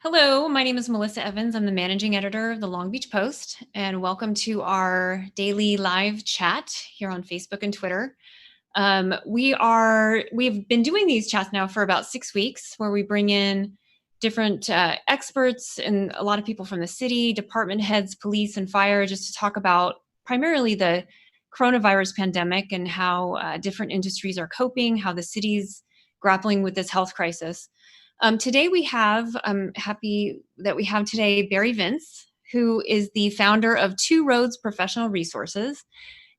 Hello, my name is Melissa Evans. I'm the managing editor of the Long Beach Post, and welcome to our daily live chat here on Facebook and Twitter. We've been doing these chats now for about 6 weeks, where we bring in different experts and a lot of people from the city, department heads, police, and fire, just to talk about primarily the coronavirus pandemic and how different industries are coping, how the city's grappling with this health crisis. Today I'm happy that we have today Barry Vince, who is the founder of Two Roads Professional Resources.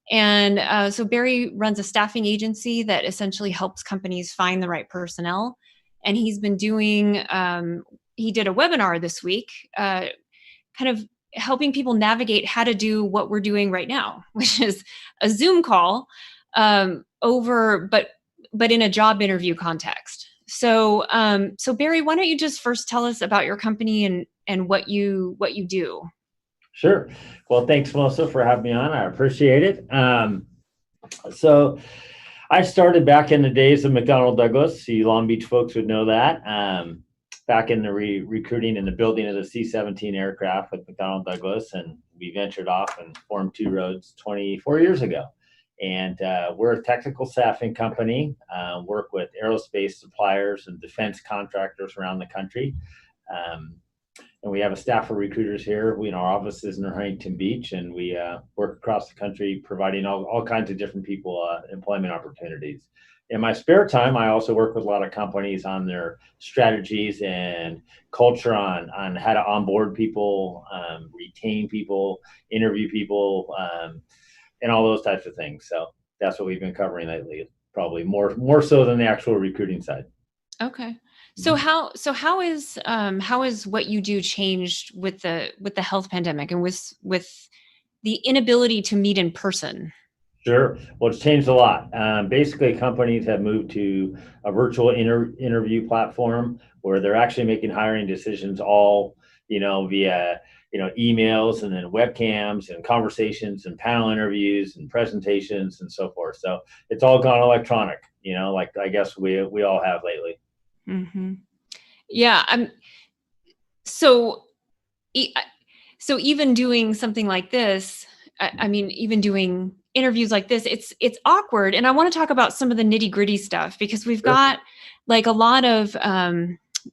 And so Barry runs a staffing agency that essentially helps companies find the right personnel. And he's been he did a webinar this week, kind of helping people navigate how to do what we're doing right now, which is a Zoom call but in a job interview context. So Barry, why don't you just first tell us about your company and what you do? Sure. Well, thanks, Melissa, for having me on. I appreciate it. So I started back in the days of McDonnell Douglas. You Long Beach folks would know that. Back in the recruiting and the building of the C-17 aircraft with McDonnell Douglas, and we ventured off and formed Two Roads 24 years ago. And we're a technical staffing company, work with aerospace suppliers and defense contractors around the country. And we have a staff of recruiters here. Our office is in Huntington Beach, and we work across the country providing all kinds of different people employment opportunities. In my spare time, I also work with a lot of companies on their strategies and culture on how to onboard people, retain people, interview people, and all those types of things. So that's what we've been covering lately, probably more so than the actual recruiting side. Okay. So how is what you do changed with the health pandemic and with the inability to meet in person? Sure. Well, it's changed a lot. Basically, companies have moved to a virtual interview platform where they're actually making hiring decisions all, via, emails and then webcams and conversations and panel interviews and presentations and so forth. So it's all gone electronic, like I guess we all have lately. Mm-hmm. Yeah. So, so even doing something like this, I mean, even doing interviews like this, it's awkward. And I want to talk about some of the nitty gritty stuff because we've got like a lot of,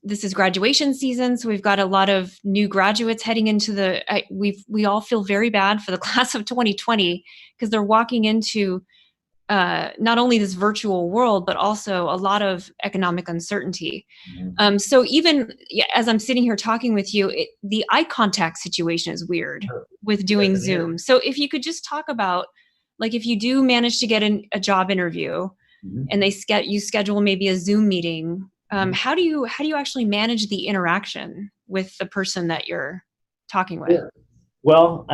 this is graduation season. So we've got a lot of new graduates heading into we all feel very bad for the class of 2020 because they're walking into not only this virtual world, but also a lot of economic uncertainty. So even as I'm sitting here talking with you, the eye contact situation is weird with doing Zoom. So if you could just talk about, like, if you do manage to get a job interview and you schedule maybe a Zoom meeting, how do you actually manage the interaction with the person that you're talking with? Yeah. Well,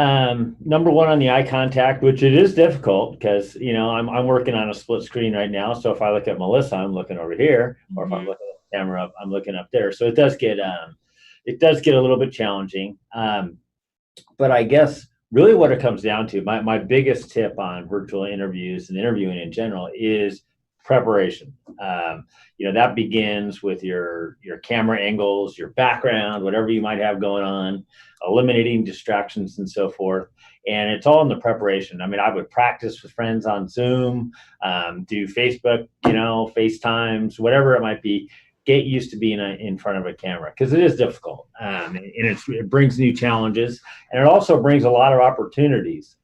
number one on the eye contact, which it is difficult because I'm working on a split screen right now. So if I look at Melissa, I'm looking over here, or if I'm looking at the camera, I'm looking up there. So it does get a little bit challenging. But I guess really what it comes down to, my biggest tip on virtual interviews and interviewing in general is preparation. That begins with your camera angles, your background, whatever you might have going on, eliminating distractions and so forth. And it's all in the preparation. I mean, I would practice with friends on Zoom, do Facebook, FaceTimes, whatever it might be. Get used to being in front of a camera because it is difficult, and it brings new challenges, and it also brings a lot of opportunities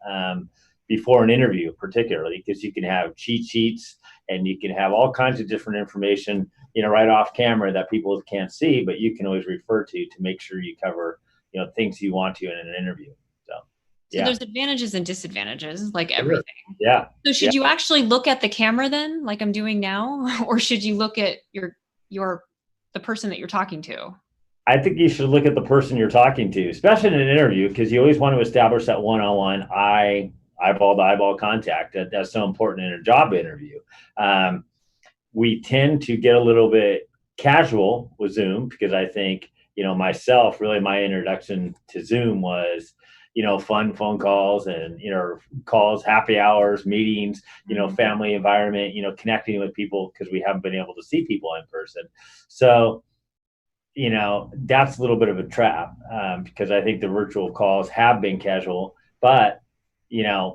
before an interview, particularly because you can have cheat sheets and you can have all kinds of different information, right off camera that people can't see, but you can always refer to make sure you cover, things you want to in an interview. So there's advantages and disadvantages, like Sure. everything. Yeah. So should you actually look at the camera then, like I'm doing now, or should you look at the person that you're talking to? I think you should look at the person you're talking to, especially in an interview, because you always want to establish that one-on-one eyeball to eyeball contact. That's so important in a job interview. We tend to get a little bit casual with Zoom because I think, myself, really my introduction to Zoom was, fun phone calls and, calls, happy hours, meetings, family environment, connecting with people because we haven't been able to see people in person. So that's a little bit of a trap, because I think the virtual calls have been casual, but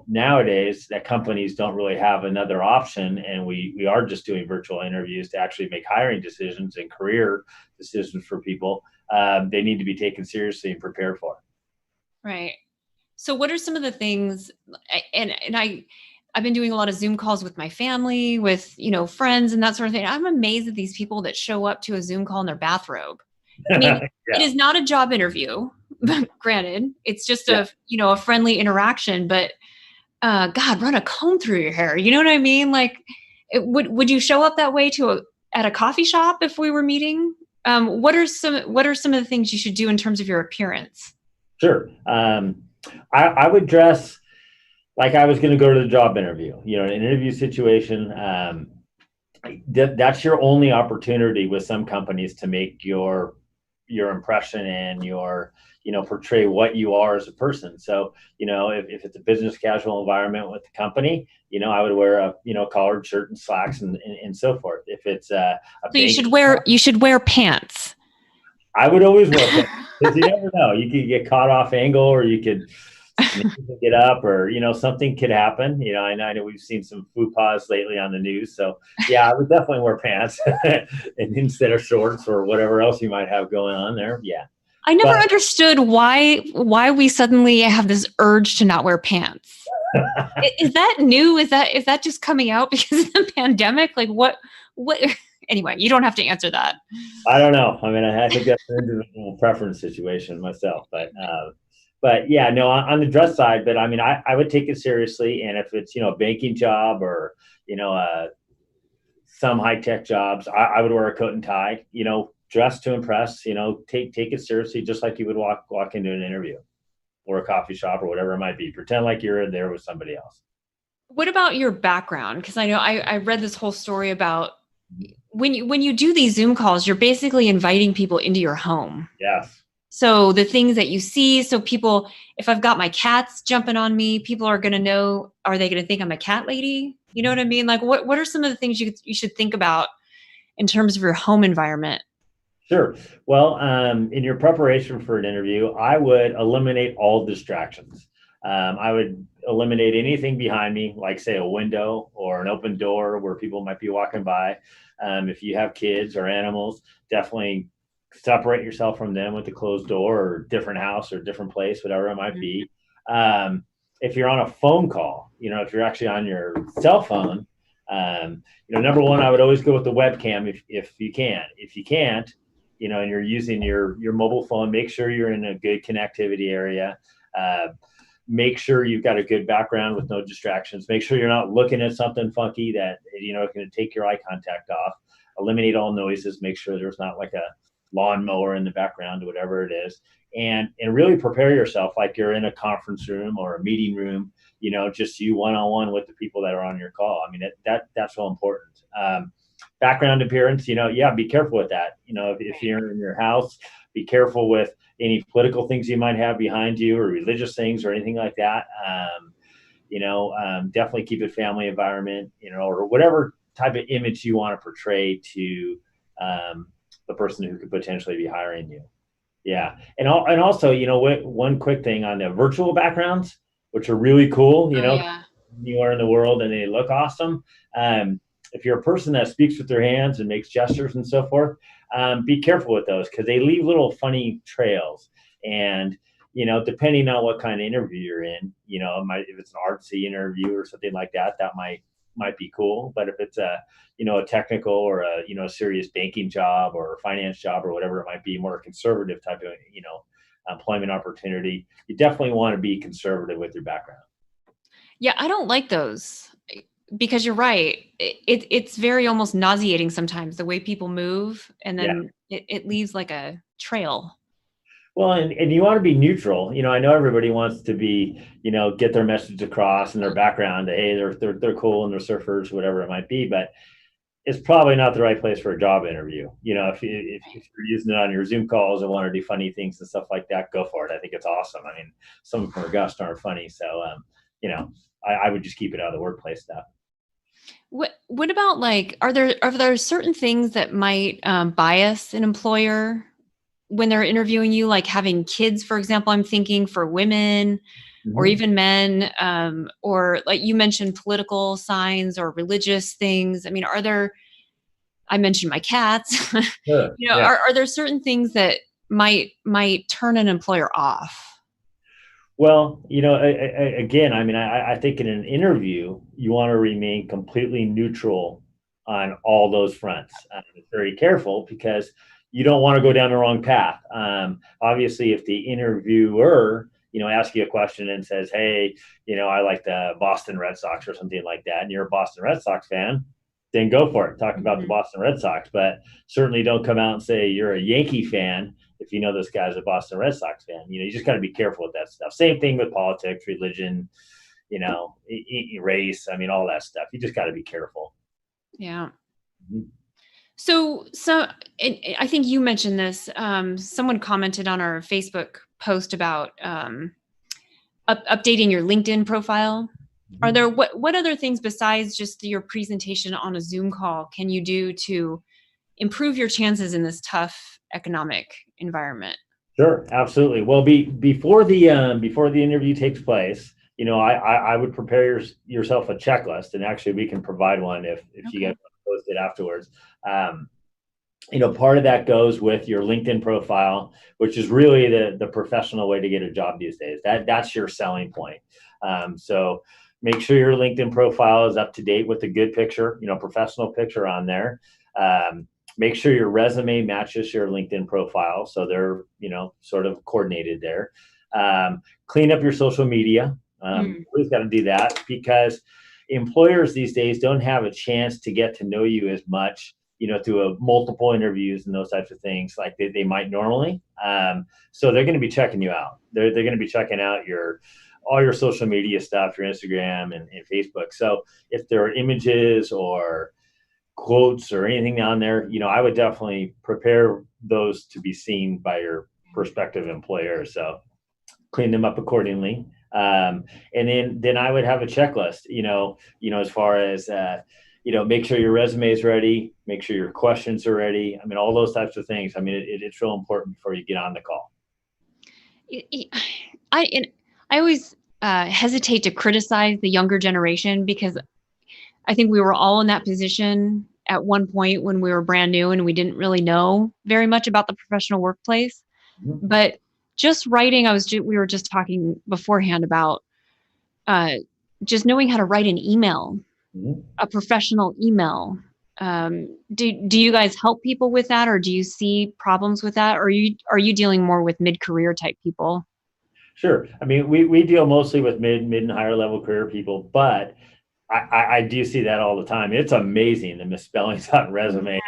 nowadays that companies don't really have another option, and we are just doing virtual interviews to actually make hiring decisions and career decisions for people. They need to be taken seriously and prepared for. Right. So what are some of the things, and I've been doing a lot of Zoom calls with my family, with, friends and that sort of thing. I'm amazed at these people that show up to a Zoom call in their bathrobe. I mean, it Yeah, is not a job interview, granted. It's just yeah. a friendly interaction, but God, run a comb through your hair. You know what I mean? Like, would you show up that way at a coffee shop if we were meeting? What are some of the things you should do in terms of your appearance? Sure. I would dress like I was going to go to the job interview. An interview situation. That's your only opportunity with some companies to make your impression and portray what you are as a person. So if it's a business casual environment with the company, I would wear a collared shirt and slacks and so forth. If it's a So you bank, should wear pants. I would always wear pants, because you never know. You could get caught off angle, or you could sneeze and get up, or something could happen. I know we've seen some faux pas lately on the news. So yeah, I would definitely wear pants and instead of shorts or whatever else you might have going on there. Yeah, I never but understood why we suddenly have this urge to not wear pants. Is that new? Is that just coming out because of the pandemic? Like what anyway, you don't have to answer that. I don't know. I mean, I think that's an individual preference situation myself, but yeah, no, on the dress side. But I mean, I would take it seriously, and if it's a banking job, or some high tech jobs, I would wear a coat and tie. Dress to impress. Take it seriously, just like you would walk into an interview or a coffee shop or whatever it might be. Pretend like you're in there with somebody else. What about your background? Because I know I read this whole story about when you do these Zoom calls, you're basically inviting people into your home. Yes. So the things that you see, so people, if I've got my cats jumping on me, people are going to know, are they going to think I'm a cat lady? You know what I mean? Like what are some of the things you should think about in terms of your home environment? Sure. Well, in your preparation for an interview, I would eliminate all distractions. I would eliminate anything behind me, like, say, a window or an open door where people might be walking by. If you have kids or animals, definitely separate yourself from them with a closed door, or different house or different place, whatever it might be. If you're on a phone call, if you're actually on your cell phone, number one, I would always go with the webcam if you can. If you can't, and you're using your mobile phone, make sure you're in a good connectivity area. Uh, Make sure you've got a good background with no distractions. Make sure you're not looking at something funky that is going to take your eye contact off. Eliminate all noises. Make sure there's not like a lawnmower in the background, whatever it is, and really prepare yourself like you're in a conference room or a meeting room. Just you one on one with the people that are on your call. I mean, that's so important. Background appearance, yeah, be careful with that. If you're in your house, be careful with any political things you might have behind you, or religious things or anything like that. Definitely keep it family environment, or whatever type of image you want to portray to the person who could potentially be hiring you. Yeah, and also, one quick thing on the virtual backgrounds, which are really cool. Oh yeah. You are in the world and they look awesome. If you're a person that speaks with their hands and makes gestures and so forth, be careful with those, because they leave little funny trails. And depending on what kind of interview you're in, if it's an artsy interview or something like that, that might be cool. But if it's a technical or a serious banking job or a finance job or whatever it might be, more conservative type of employment opportunity, you definitely want to be conservative with your background. Yeah, I don't like those because you're right. It's very almost nauseating sometimes the way people move, and Yeah. then it leaves like a trail. Well, and you want to be neutral. I know everybody wants to be, get their message across and their background. Hey, they're cool and they're surfers, whatever it might be. But it's probably not the right place for a job interview. If you're using it on your Zoom calls and want to do funny things and stuff like that, go for it. I think it's awesome. I mean, some of them are gosh darn funny. So, I would just keep it out of the workplace stuff. What about, like, are there certain things that might bias an employer? when they're interviewing you, like having kids, for example? I'm thinking for women or Mhm. even men, or like you mentioned political signs or religious things. I mean, I mentioned my cats. Sure. Yeah. Are there certain things that might turn an employer off? Well, again, I mean, I think in an interview, you want to remain completely neutral on all those fronts. Very careful because you don't want to go down the wrong path. Obviously, if the interviewer, asks you a question and says, "Hey, I like the Boston Red Sox" or something like that, and you're a Boston Red Sox fan, then go for it. Talk about the Mhm. Boston Red Sox, but certainly don't come out and say you're a Yankee fan if you know this guy's a Boston Red Sox fan. You just got to be careful with that stuff. Same thing with politics, religion, race. I mean, all that stuff. You just got to be careful. Yeah. Mhm. So I think you mentioned this. Someone commented on our Facebook post about updating your LinkedIn profile. Are Mhm. there what other things besides just your presentation on a Zoom call can you do to improve your chances in this tough economic environment? Sure, absolutely. Well, before the interview takes place, I would prepare yourself a checklist, and actually we can provide one if you guys Okay. want to post it afterwards. Um, Part of that goes with your LinkedIn profile, which is really the professional way to get a job these days. That's your selling point. So make sure your LinkedIn profile is up to date with a good picture, professional picture on there. Make sure your resume matches your LinkedIn profile, so they're sort of coordinated there. Clean up your social media. Mm, Always got to do that because employers these days don't have a chance to get to know you as much through multiple interviews and those types of things like they might normally. So they're going to be checking you out. They're going to be checking out all your social media stuff, your Instagram and Facebook. So if there are images or quotes or anything on there, I would definitely prepare those to be seen by your prospective employer. So clean them up accordingly. And then I would have a checklist, as far as, make sure your resume is ready, make sure your questions are ready. I mean, all those types of things. I mean, it's real important before you get on the call. it- it- and I always hesitate to criticize the younger generation because I think we were all in that position at one point when we were brand new and we didn't really know very much about the professional workplace. Mhm. But just writing, we were just talking beforehand about uh, just knowing how to write an email, Mhm. a professional email. Do you guys help people with that, or do you see problems with that, or are you dealing more with mid career type people? Sure. I mean, we deal mostly with mid and higher level career people, but I do see that all the time. It's amazing the misspellings on resumes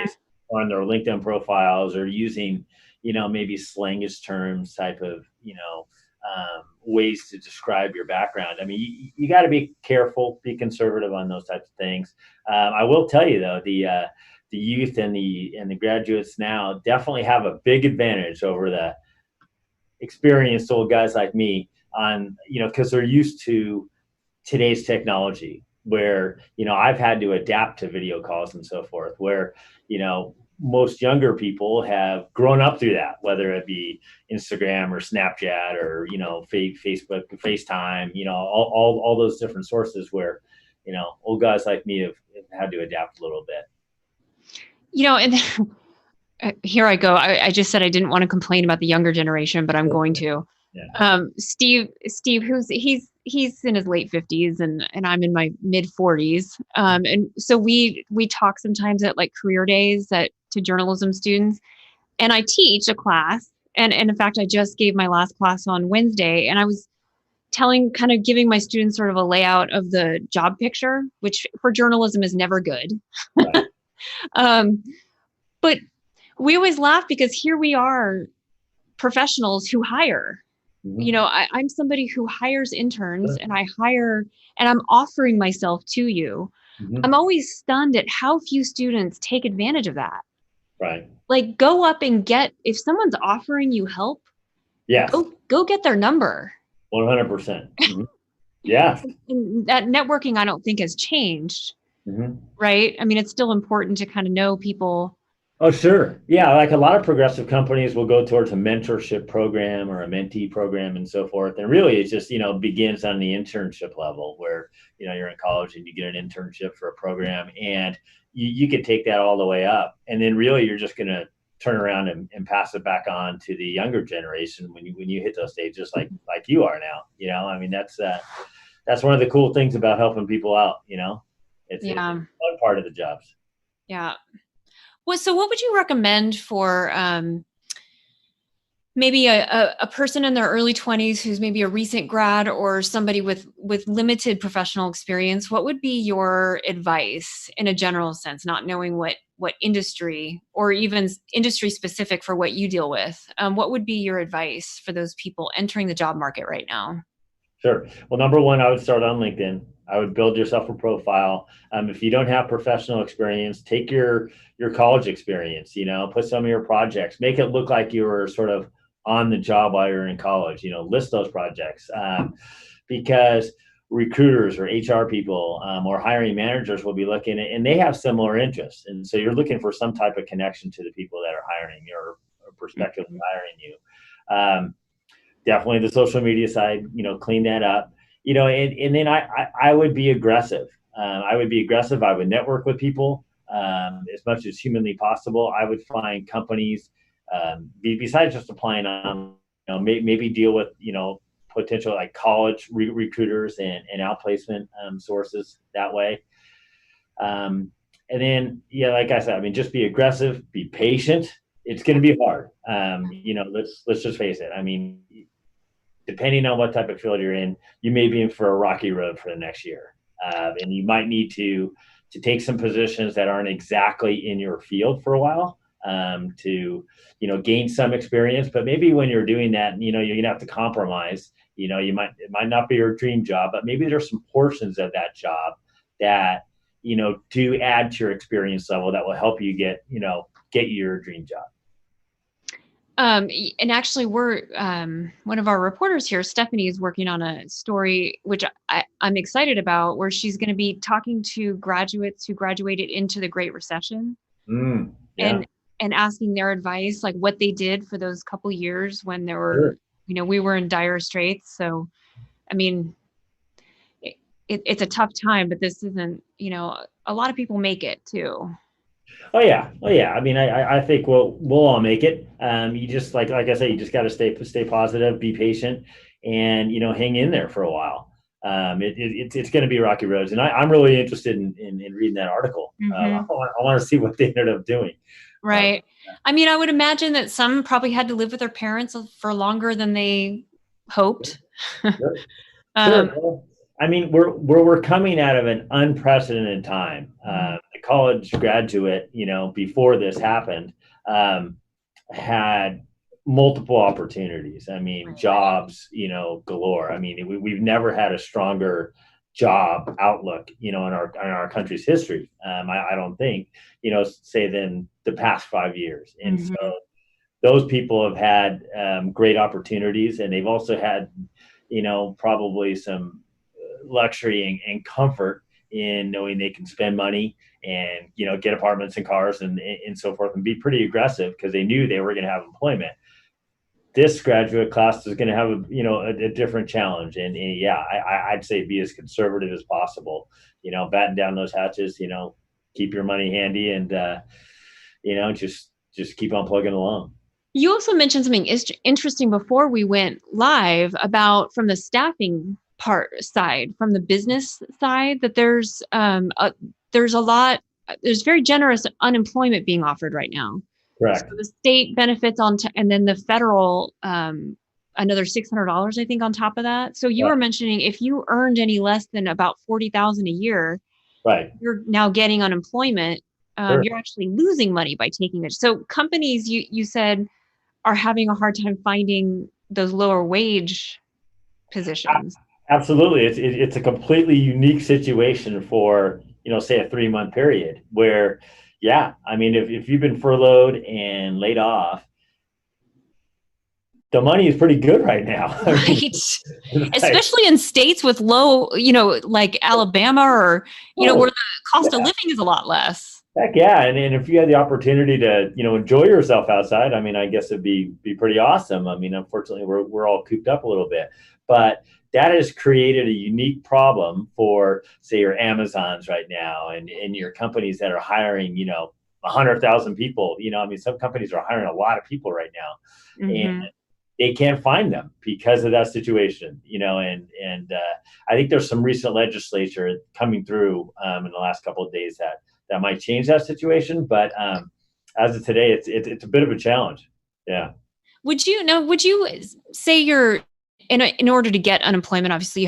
or on their LinkedIn profiles or using, maybe slangish terms type of, ways to describe your background. I mean, you got to be careful, be conservative on those types of things. I will tell you though, the youth and the graduates now definitely have a big advantage over the experienced old guys like me on, because they're used to today's technology where I've had to adapt to video calls and so forth where most younger people have grown up through that, whether it be Instagram or Snapchat or Facebook, FaceTime, all those different sources where old guys like me have had to adapt a little bit. And here I go. I just said I didn't want to complain about the younger generation, but I'm going to. Yeah. Steve, he's in his late 50s and I'm in my mid 40s. And so we talk sometimes at like career days to journalism students, and I teach a class. And in fact, I just gave my last class on Wednesday, and I was kind of giving my students sort of a layout of the job picture, which for journalism is never good. Right. Um, but we always laugh because here we are, professionals who hire. Mm-hmm. I'm somebody who hires interns, and I hire and I'm offering myself to you. Mm-hmm. I'm always stunned at how few students take advantage of that. Right. Like, go up and if someone's offering you help, Yes. go get their number. 100%. Mm-hmm. Yeah. And that networking, I don't think has changed, Mm-hmm. right? I mean, it's still important to kind of know people Oh, sure. Yeah, like a lot of progressive companies will go towards a mentorship program or a mentee program and so forth. And really, it's just, begins on the internship level where, you're in college and you get an internship for a program and you can take that all the way up. And then really, you're just going to turn around and pass it back on to the younger generation when you hit those stages like you are now. I mean, that's one of the cool things about helping people out. It's Yeah. one part of the jobs. Yeah. Well, so what would you recommend for maybe a person in their early 20s who's maybe a recent grad or somebody with limited professional experience? What would be your advice in a general sense, not knowing what industry or even industry specific for what you deal with? What would be your advice for those people entering the job market right now? Sure. Well, number one, I would start on LinkedIn. I would build yourself a profile. If you don't have professional experience, take your college experience. Put some of your projects. Make it look like you were sort of on the job while you're in college. List those projects because recruiters or HR people or hiring managers will be looking at, and they have similar interests. And so you're looking for some type of connection to the people that are hiring you or prospectively Mhm. hiring you. Definitely the social media side, clean that up, and then I would be aggressive. I would be aggressive. I would network with people as much as humanly possible. I would find companies besides just applying on, maybe deal with, potential like college recruiters and outplacement sources that way. Um, and then, yeah, like I said, I mean, just be aggressive, be patient. It's going to be hard. Let's just face it. I mean, depending on what type of field you're in, you may be in for a rocky road for the next year, and you might need to take some positions that aren't exactly in your field for a while to gain some experience. But maybe when you're doing that, you're gonna have to compromise. It might not be your dream job, but maybe there's some portions of that job that do add to your experience level that will help you get your dream job. And actually, we're one of our reporters here, Stephanie, is working on a story which I'm excited about, where she's going to be talking to graduates who graduated into the Great Recession Yeah, and asking their advice, like what they did for those couple years when there were, sure. we were in dire straits. So, I mean, it's a tough time, but this isn't, a lot of people make it too. Oh yeah, oh yeah. I mean, I think we'll all make it. You just like I say, you just got to stay positive, be patient, and hang in there for a while. It's going to be rocky roads, and I'm really interested in reading that article. Hmm. I want to see what they ended up doing. Uh, Right. I mean, I would imagine that some probably had to live with their parents for longer than they hoped. sure. um, Sure. Well, I mean, we're coming out of an unprecedented time. The college graduate, before this happened, um, had multiple opportunities. I mean, right. jobs, galore. I mean, we've never had a stronger job outlook, in our country's history. I don't think, say than the past 5 years. And so Hmm. those people have had great opportunities, and they've also had, probably some luxury and comfort in knowing they can spend money and get apartments and cars and so forth and be pretty aggressive because they knew they were going to have employment. This graduate class is going to have a different challenge, and yeah, I'd say be as conservative as possible. Batten down those hatches. Keep your money handy, and just keep on plugging along. You also mentioned something interesting before we went live about from the staffing part side, from the business side, that there's a lot, there's very generous unemployment being offered right now. So Correct. the state benefits and then the federal, another $600, I think, on top of that. So you Yeah. were mentioning if you earned any less than about 40,000 a year, Right. you're now getting unemployment. Sure. You're actually losing money by taking it. So companies, you said, are having a hard time finding those lower wage positions. Absolutely. It's a completely unique situation for, say a 3 month period where, yeah, I mean, if you've been furloughed and laid off, the money is pretty good right now. I mean, Right. it's like, Especially in states with low, like Alabama or, where oh, the cost of yeah, living is a lot less. Heck yeah, and if you had the opportunity to, enjoy yourself outside, I mean, I guess it'd be pretty awesome. I mean, unfortunately, we're all cooped up a little bit, but that has created a unique problem for, say, your Amazons right now, and your companies that are hiring, 100,000 people. I mean, some companies are hiring a lot of people right now, and Hmm. they can't find them because of that situation. I think there's some recent legislature coming through in the last couple of days that might change that situation. But as of today, it's a bit of a challenge. Yeah. Would you say you're in order to get unemployment, obviously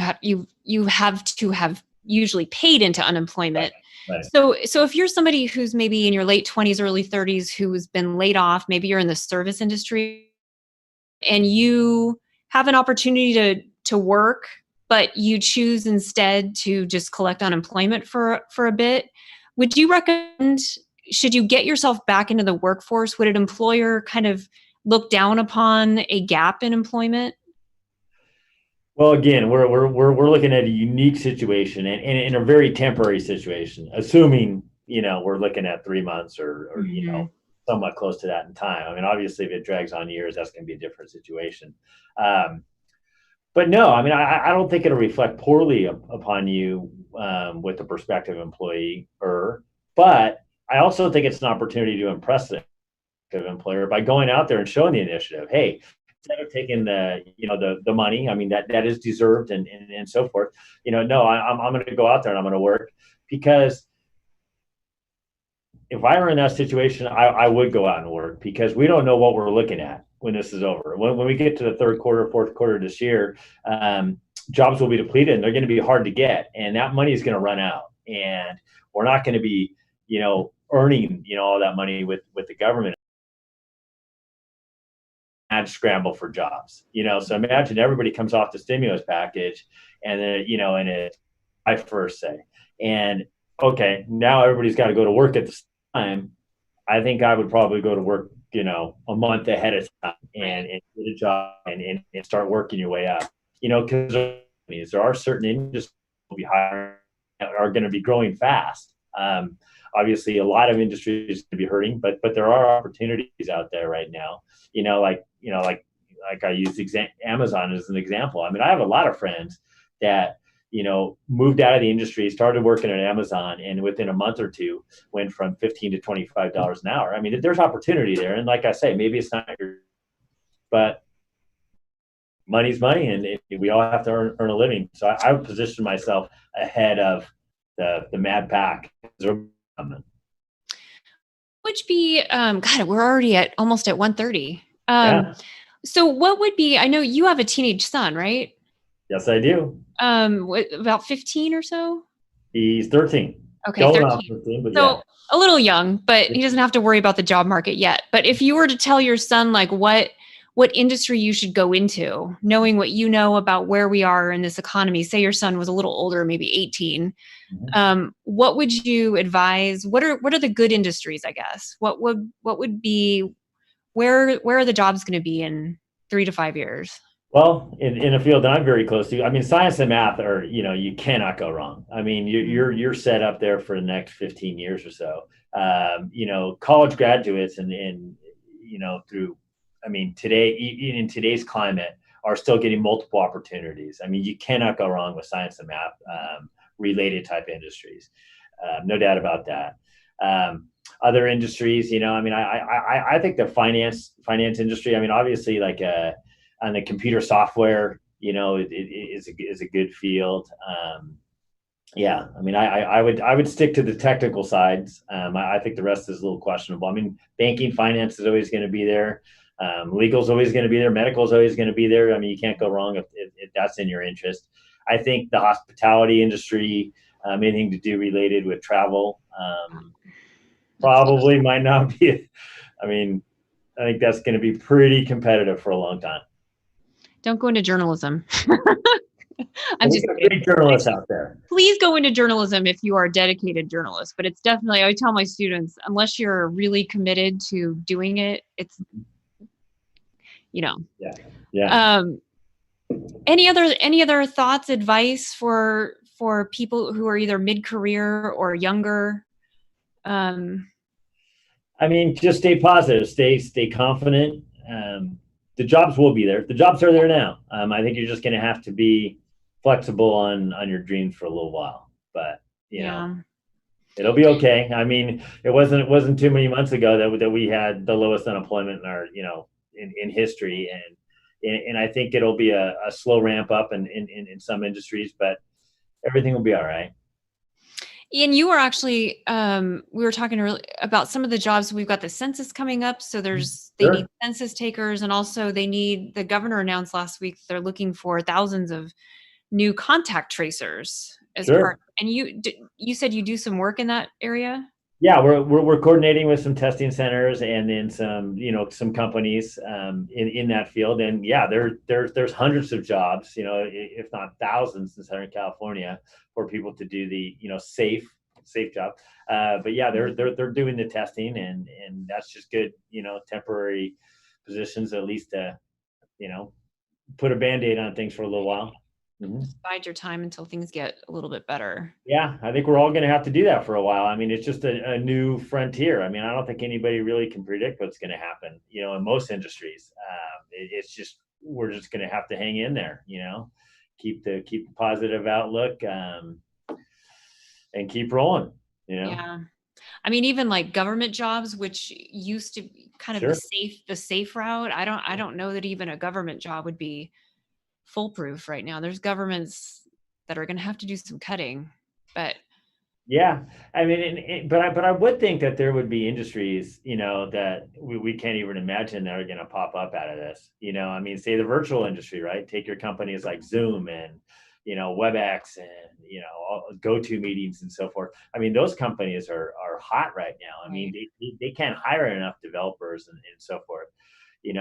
you have to have usually paid into Right. unemployment. Right. So if you're somebody who's maybe in your late 20s, early 30s, who's been laid off, maybe you're in the service industry and you have an opportunity to work, but you choose instead to just collect unemployment for a bit, would you recommend, should you get yourself back into the workforce, would an employer kind of look down upon a gap in employment? Well, again, we're looking at a unique situation, and in a very temporary situation, assuming we're looking at 3 months, or Hmm. somewhat close to that in time. I mean, obviously, if it drags on years, that's going to be a different situation. Um, but no, I mean, I don't think it'll reflect poorly upon you with the prospective employee, but I also think it's an opportunity to impress the employer by going out there and showing the initiative. Hey, instead of taking the money, I mean, that is deserved, and so forth. No, I'm going to go out there and I'm going to work, because if I were in that situation, I would go out and work, because we don't know what we're looking at when this is over. When we get to the third quarter, fourth quarter this year, jobs will be depleted and they're going to be hard to get, and that money is going to run out, and we're not going to be, earning, all that money with the government and scramble for jobs. So imagine everybody comes off the stimulus package, and then and it's I first say, and okay, now everybody's got to go to work at the time. I think I would probably go to work, a month ahead of time, and, Right. and get a job, and start working your way up. Because there are certain industries will be hiring that are going to be growing fast. Obviously, a lot of industries are going to be hurting, but there are opportunities out there right now. Like I used Amazon as an example. I mean, I have a lot of friends that moved out of the industry, started working at Amazon, and within a month or two went from 15 to $25 an hour. I mean, there's opportunity there, and like I say, maybe it's not your, but money's money, and we all have to earn a living. So I would position myself ahead of the mad pack. Would be God, we're already at almost at 1:30. Yeah, So what would be, I know you have a teenage son, right? yes, I do. About 15 or so? He's 13, Okay, going off 13. 15, but yeah. So a little young, but he doesn't have to worry about the job market yet. But if you were to tell your son like what industry you should go into, knowing what you know about where we are in this economy, say your son was a little older, maybe 18, Mhm. what would you advise? What are the good industries, I guess? What would be, where are the jobs going to be in 3 to 5 years? Well, in a field that I'm very close to, I mean, science and math are, you cannot go wrong. I mean, Mhm. you're set up there for the next 15 years or so. College graduates, and through, I mean, today, in today's climate, are still getting multiple opportunities. I mean, you cannot go wrong with science and math related type industries. No doubt about that. Other industries, I mean, I think the finance industry. I mean, obviously, like on the computer software, is a good field. Yeah, I mean, I would stick to the technical sides. I think the rest is a little questionable. I mean, banking, finance is always going to be there. Legal is always going to be there. Medical is always going to be there. I mean, you can't go wrong if that's in your interest. I think the hospitality industry, anything to do related with travel, That's probably might not be. I mean, I think that's going to be pretty competitive for a long time. Don't go into journalism. I'm But we just got kidding. great journalists Actually, out there. please go into journalism if you are a dedicated journalist. But it's definitely, I tell my students, unless you're really committed to doing it, it's, you know. Yeah, yeah. Um, any other thoughts, advice for people who are either mid career or younger? Um, I mean, just stay positive, stay confident. The jobs will be there. The jobs are there now. I think you're just going to have to be flexible on your dreams for a little while, but you know, yeah, it'll be okay. I mean, it wasn't too many months ago that we had the lowest unemployment in our in history, and I think it'll be a slow ramp up in some industries, but everything will be all right. Ian, you were actually we were talking earlier about some of the jobs. We've got the census coming up, so they need Sure, census takers, and also the governor announced last week they're looking for thousands of new contact tracers as part. sure. And you said you do some work in that area. Yeah, we're coordinating with some testing centers and then some some companies in that field, and yeah, there's hundreds of jobs, if not thousands in Southern California for people to do the safe job. But yeah, they're doing the testing, and that's just good, temporary positions at least to you know put a band-aid on things for a little while. Mhm. Just bide your time until things get a little bit better. Yeah, I think we're all going to have to do that for a while. I mean, it's just a new frontier. I mean, I don't think anybody really can predict what's going to happen, in most industries. It's just we're just going to have to hang in there, keep the positive outlook, and keep rolling. Yeah. I mean, even like government jobs, which used to be kind of Sure. the safe route. I don't know that even a government job would be foolproof right now. There's governments that are going to have to do some cutting, but Yeah, I mean, but I would think that there would be industries, that we can't even imagine that are going to pop up out of this. I mean, say the virtual industry, right? Take your companies like Zoom and WebEx and go-to meetings and so forth. I mean, those companies are hot right now. I mean, right. they can't hire enough developers and so forth.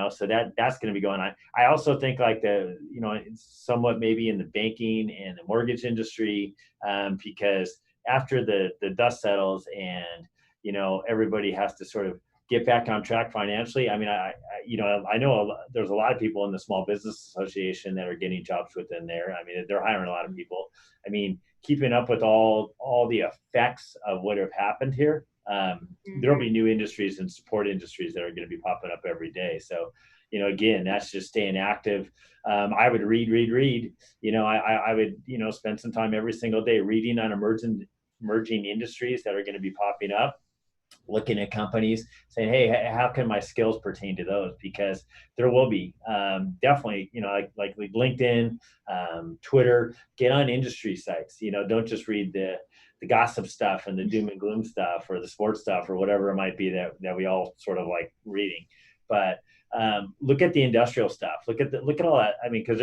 So that's going to be going on. I also think like it's somewhat maybe in the banking and the mortgage industry, because after the dust settles and everybody has to sort of get back on track financially. I mean, I know there's a lot of people in the Small Business Association that are getting jobs within there. I mean, they're hiring a lot of people. I mean, keeping up with all the effects of what have happened here. There'll be new industries and support industries that are going to be popping up every day. So, again, that's just staying active. I would read. I would spend some time every single day reading on emerging industries that are going to be popping up, looking at companies saying, hey, how can my skills pertain to those? Because there will be definitely, like LinkedIn, Twitter, get on industry sites. Don't just read the gossip stuff and the doom and gloom stuff or the sports stuff or whatever it might be that we all sort of like reading. But look at the industrial stuff. Look at all that. I mean, because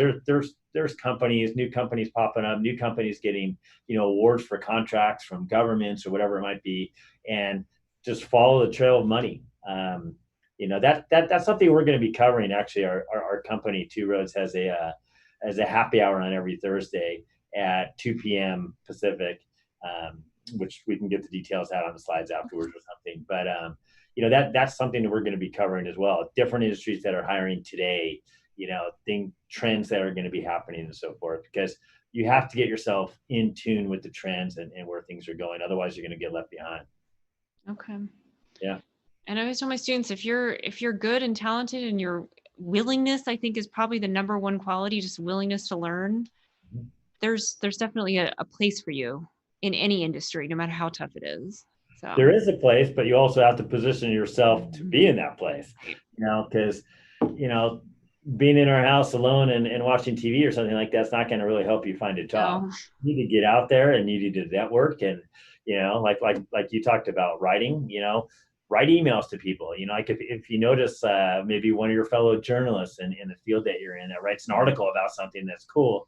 there's companies, new companies popping up, new companies getting awards for contracts from governments or whatever it might be, and just follow the trail of money. That's something we're going to be covering. Actually, our company Two Roads has a happy hour on every Thursday at 2 p.m. Pacific, which we can get the details out on the slides afterwards or something. But that's something that we're going to be covering as well. Different industries that are hiring today, trends that are going to be happening and so forth, because you have to get yourself in tune with the trends and where things are going. Otherwise, you're going to get left behind. Okay. Yeah. And I always tell my students, if you're good and talented and your willingness, I think, is probably the number one quality, just willingness to learn. There's definitely a place for you in any industry, no matter how tough it is. So There is a place, but you also have to position yourself to mhm, be in that place, right. because, you know, being in our house alone and watching TV or something like that's not going to really help you find a job. No. You need to get out there and you need to network and, like you talked about writing, write emails to people, like if you notice maybe one of your fellow journalists in the field that you're in that writes an article about something that's cool,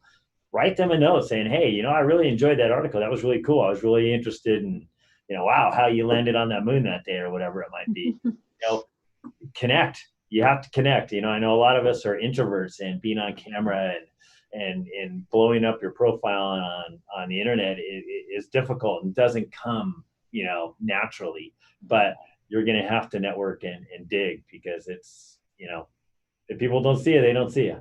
write them a note saying, hey, I really enjoyed that article. That was really cool. I was really interested in, wow, how you landed on that moon that day or whatever it might be. You know, connect. You have to connect. I know a lot of us are introverts, and being on camera and blowing up your profile on the internet is difficult and doesn't come, naturally. But you're going to have to network and dig, because it's, if people don't see you, they don't see you.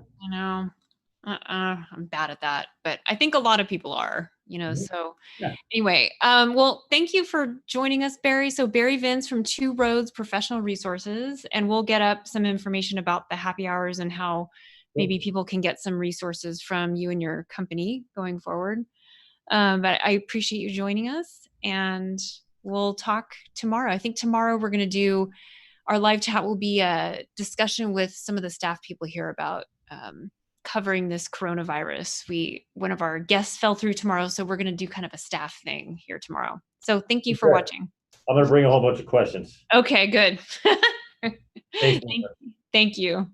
I'm bad at that, but I think a lot of people are. So Yeah. anyway, well, thank you for joining us, Barry. So Barry Vince from Two Roads Professional Resources, and we'll get up some information about the happy hours and how maybe people can get some resources from you and your company going forward. But I appreciate you joining us, and we'll talk tomorrow. I think tomorrow we're going to do our live chat will be a discussion with some of the staff people here about covering this coronavirus. One of our guests fell through tomorrow, so we're going to do kind of a staff thing here tomorrow. So thank you for Sure. watching. I'm going to bring a whole bunch of questions. Okay, good. Thanks. Thank you.